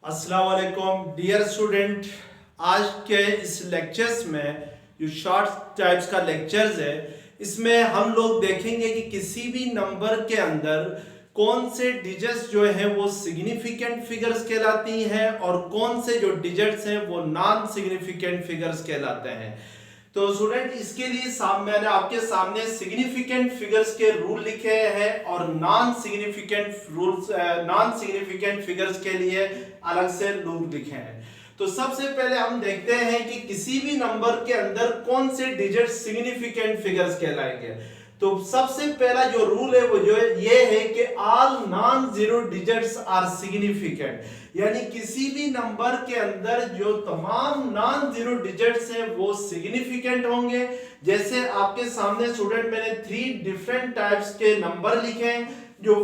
अस्सलाम वालेकुम dear student. आज के इस लेक्चर्स में जो शॉर्ट टाइप्स का लेक्चर्स है, इसमें हम लोग देखेंगे कि किसी भी नंबर के अंदर कौन से डिजिट्स जो है वो सिग्निफिकेंट फिगर्स कहलाती हैं और कौन से जो डिजिट्स हैं वो नॉन सिग्निफिकेंट फिगर्स कहलाते हैं। तो स्टूडेंट इसके लिए मैंने आपके सामने सिग्निफिकेंट फिगर्स के रूल लिखे हैं और नॉन सिग्निफिकेंट फिगर्स के लिए अलग से रूल लिखे हैं। तो सबसे पहले हम देखते हैं कि किसी भी नंबर के अंदर कौन से डिजिट सिग्निफिकेंट फिगर्स कहलाएंगे। तो सबसे पहला जो रूल है वो जो ये है कि all non zero digits are significant, यानी किसी भी नंबर के अंदर जो तमाम नॉन जीरो डिजिट्स हैं वो सिग्निफिकेंट होंगे। जैसे आपके सामने स्टूडेंट मैंने 3 डिफरेंट टाइप्स के नंबर लिखे हैं। जो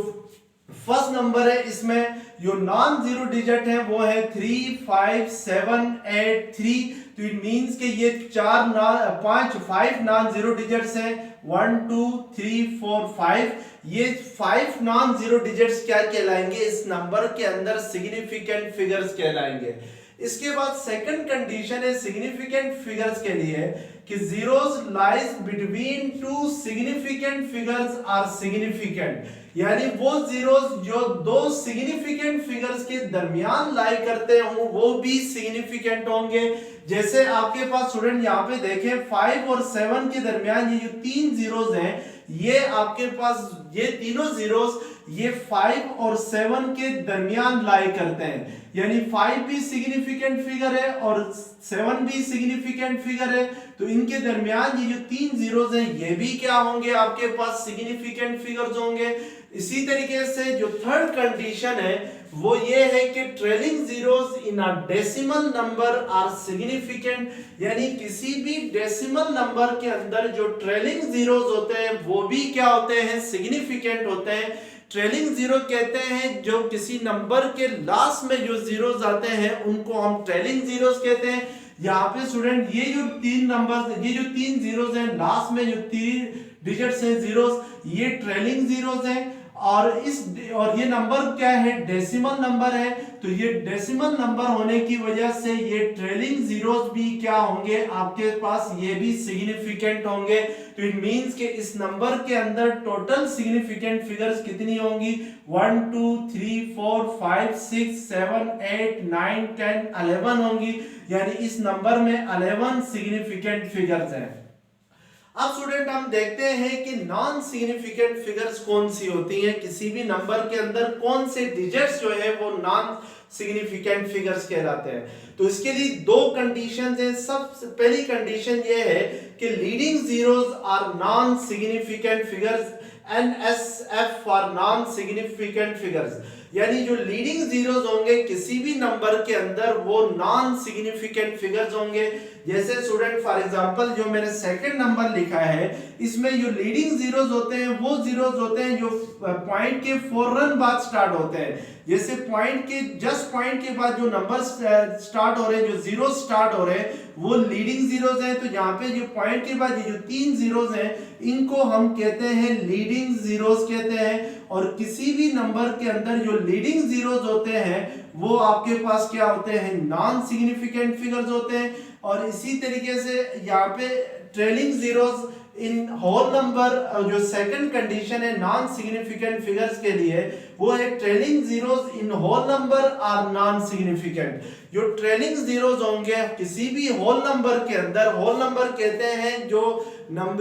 फर्स्ट नंबर है, इसमें जो नॉन जीरो डिजिट है वो है 3, 5, 7, 8, 3। तो इट मींस कि ये 5 नॉन जीरो डिजिट्स हैं, 1, 2, 3, 4, 5। ये 5 नॉन जीरो डिजिट्स क्या कहलाएंगे, इस नंबर के अंदर सिग्निफिकेंट फिगर्स कहलाएंगे। इसके बाद सेकंड कंडीशन है सिग्निफिकेंट फिगर्स के लिए कि zeros lies between two significant figures are significant, यानी वो जीरोस जो दो सिग्निफिकेंट फिगर्स के दरमियान लाई करते हों वो भी सिग्निफिकेंट होंगे। जैसे आपके पास स्टूडेंट यहाँ पे देखें 5 और 7 के दरमियान ये जो 3 जीरोस हैं, ये आपके पास ये तीनों जीरोस ये 5 और 7 के दरमियान लाई करते हैं, यानी 5 भी सिग्निफिकेंट फिगर है और 7 भी सिग्निफिकेंट फिगर है। तो इनके दरमियान ये जो 3 जीरोस हैं ये भी क्या होंगे, आपके पास सिग्निफिकेंट फिगर्स होंगे। इसी तरीके से जो थर्ड कंडीशन है वो ये है कि trailing zeros in a decimal number are significant, यानी किसी भी डेसिमल नंबर के अंदर जो ट्रेलिंग जीरोस होते हैं वो भी क्या होते हैं, सिग्निफिकेंट होते हैं। ट्रेलिंग जीरो कहते हैं जो किसी नंबर के लास्ट में जो जीरोस आते हैं उनको हम ट्रेलिंग जीरोस कहते हैं। यहाँ पे स्टूडेंट ये जो 3 नंबर्स, ये जो 3 जीरोस हैं लास्ट में जो 3 डिजिट्स हैं जीरोस, ये ट्रेलिंग जीरोस हैं। और ये नंबर क्या है, डेसिमल नंबर है। तो ये डेसिमल नंबर होने की वजह से ये ट्रेलिंग जीरोस भी क्या होंगे आपके पास, ये भी सिग्निफिकेंट होंगे। तो इट मींस कि इस नंबर के अंदर टोटल सिग्निफिकेंट फिगर्स कितनी होंगी, 1, 2, 3, 4, 5, 6, 7, 8, 9, 10, 11 होंगी, यानी इस नंबर में 11 सिग्निफिकेंट फिगर्स हैं। अब स्टूडेंट हम देखते हैं कि नॉन सिग्निफिकेंट फिगर्स कौन सी होती हैं, किसी भी नंबर के अंदर कौन से डिजिट्स जो है वो नॉन सिग्निफिकेंट फिगर्स कहलाते हैं। तो इसके लिए 2 कंडीशंस हैं। सबसे पहली कंडीशन ये है कि leading zeros are non significant figures, NSF for non significant figures, यानी जो लीडिंग जीरोस होंगे किसी भी नंबर के अंदर वो नॉन सिग्निफिकेंट फिगर्स होंगे। जैसे स्टूडेंट फॉर एग्जांपल जो मैंने सेकंड नंबर लिखा है, इसमें जो लीडिंग जीरोस होते हैं वो जीरोस होते हैं जो पॉइंट के फौरन बाद स्टार्ट होते हैं। जैसे पॉइंट के जस्ट पॉइंट के बाद जो नंबर स्टार्ट हो रहे हैं, जो जीरो स्टार्ट हो रहे हैं वो लीडिंग जीरोस हैं। तो यहाँ पे जो पॉइंट के बाद ये जो 3 जीरोस हैं इनको हम कहते हैं लीडिंग जीरोस कहते हैं। और किसी भी नंबर के अंदर जो लीडिंग जीरोस होते हैं वो आपके पास क्या होते हैं, नॉन सिग्निफिकेंट फिगर्स होते हैं। और इसी तरीके से यहाँ पे trailing zeros in whole number, जो सेकंड कंडीशन है नॉन सिग्निफिकेंट फिगर्स के लिए वो है trailing zeros in whole number are non significant. जो ट्रेलिंग जीरोस होंगे किसी भी होल नंबर के अंदर, होल नंबर कहते हैं जो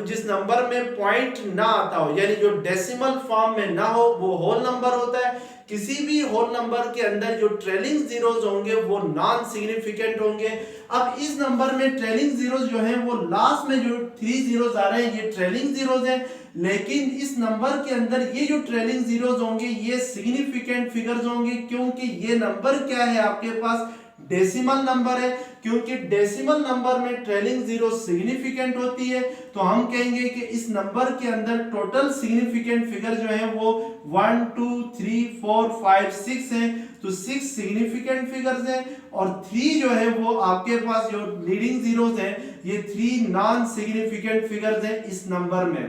जिस नंबर में पॉइंट ना आता हो, यानी जो डेसिमल फॉर्म में ना हो वो होल नंबर होता है। किसी भी होल नंबर के अंदर जो ट्रेलिंग जीरोस होंगे वो नॉन सिग्निफिकेंट होंगे। अब इस नंबर में ट्रेलिंग जीरोस जो हैं वो लास्ट में जो 3 जीरोस आ रहे हैं ये ट्रेलिंग जीरोस हैं, लेकिन इस नंबर के अंदर ये जो ट्रेलिंग जीरोस होंगे ये सिग्निफिकेंट फिगर्स होंगे, क्योंकि ये नंबर क्या है आपके पास, डेसिमल नंबर है। क्योंकि डेसिमल नंबर में ट्रेलिंग जीरो सिग्निफिकेंट होती है तो हम कहेंगे कि इस नंबर के अंदर टोटल सिग्निफिकेंट फिगर जो है वो 1, 2, 3, 4, 5, 6 हैं। तो 6 सिग्निफिकेंट फिगर्स हैं और 3 जो है वो आपके पास जो लीडिंग जीरोस हैं ये 3 नॉन सिग्निफिकेंट फिगर्स हैं इस नंबर में।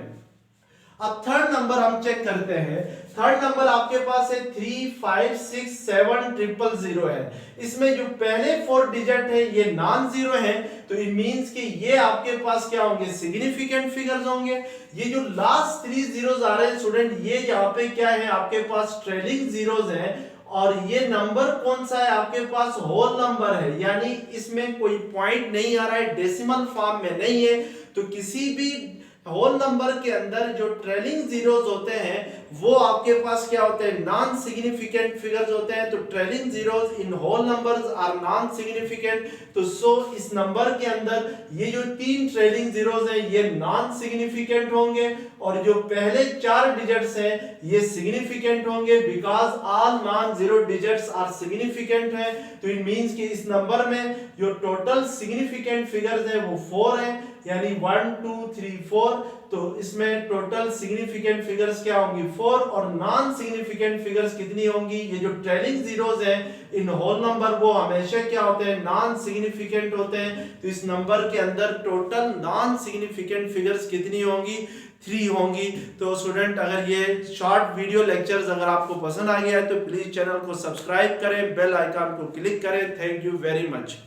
अब थर्ड नंबर हम चेक करते हैं। थर्ड नंबर आपके पास है 3 5 6 7 000 है। इसमें जो पहले 4 डिजिट है ये नॉन जीरो है, तो इट मींस कि ये आपके पास क्या होंगे, सिग्निफिकेंट फिगर्स होंगे। ये जो लास्ट 3 जीरोस आ रहे हैं स्टूडेंट, ये यहाँ पे क्या है आपके पास ट्रेलिंग जीरोस हैं, और ये नंबर कौन सा है आपके पास, होल नंबर है, यानी इसमें कोई पॉइंट नहीं आ रहा है, डेसिमल फॉर्म में नहीं है। तो किसी भी होल नंबर के अंदर जो ट्रेलिंग जीरोस होते हैं वो आपके पास क्या होते हैं, नॉन सिग्निफिकेंट फिगर्स होते हैं। तो trailing zeros in whole numbers are non significant. तो सो इस नंबर के अंदर ये जो 3 ट्रेलिंग जीरोस हैं ये नॉन सिग्निफिकेंट होंगे, और जो पहले 4 डिजिट्स हैं ये सिग्निफिकेंट होंगे, because all non zero digits are significant है। तो इट मींस कि इस नंबर में जो टोटल सिग्निफिकेंट फिगर्स हैं वो 4 हैं, यानी 1 2 3 4। तो इसमें टोटल सिग्निफिकेंट फिगर्स क्या होंगी, 4, और नॉन सिग्निफिकेंट फिगर्स कितनी होंगी, ये जो ट्रेलिंग जीरोस हैं इन होल नंबर वो हमेशा क्या होते हैं, नॉन सिग्निफिकेंट होते हैं। तो इस नंबर के अंदर टोटल नॉन सिग्निफिकेंट फिगर्स कितनी होंगी, 3 होंगी। तो स्टूडेंट अगर ये शॉर्ट वीडियो लेक्चर्स अगर आपको पसंद आ गया है तो प्लीज चैनल को सब्सक्राइब करें, बेल आइकन को क्लिक करें। Thank you very much.